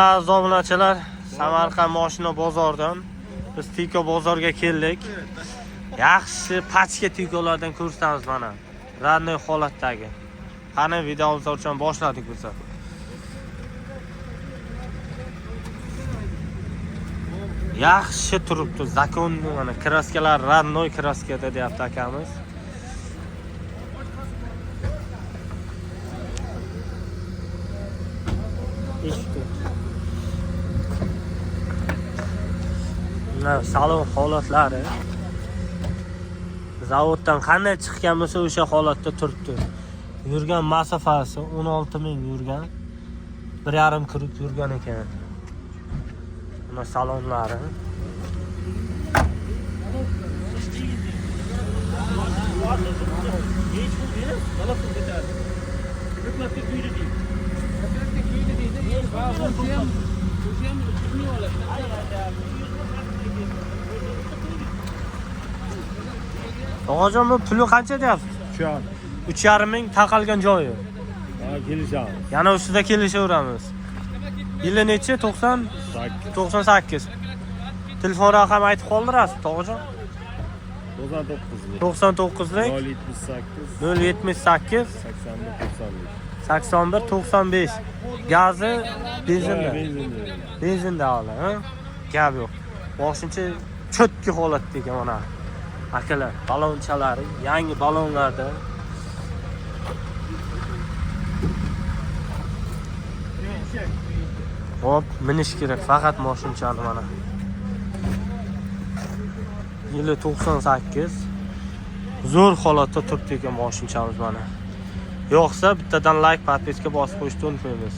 Aziz obunachilar, Samarqand mashina bozoridan biz Tiko bozorga keldik. Yaxshi pachka Tikolardan ko'rsatamiz mana. Radnoy holatdagi. Qani videomizni uchun boshladik biz. Yaxshi turibdi. Zakon mana kraskalar radnoy kraskada deyapti akamiz. Salon holatlari zavoddan qanday chiqqan bo'lsa o'sha holatda turibdi. Yurgan masofasi 16.000 yurgan. 1,5 kirib yurgan ekan. Mana salonlari. Tog'ajon bu puli qancha deyapsiz? 3,5 ming taqalgan joyi. Kelishamiz. Yana ustida kelishaveramiz. Yili necha? 98. Telefon raqami aytib qoldirasiz, Tog'ajon? 99 lik 078 81 95. Gazi, benzinda. Benzinda ola, ha? Gap yo'q. Boshuncha cho'tki holatda ekan mana. Akalar, balonchalari yangi balonlarda. Hop, minish kerak faqat mashinchani mana. Yili 98. Zo'r holatda turibdi ekan mashinchamiz mana. Yo'qsa bittadan like, podpiska bosib qo'yishni unutmaymiz.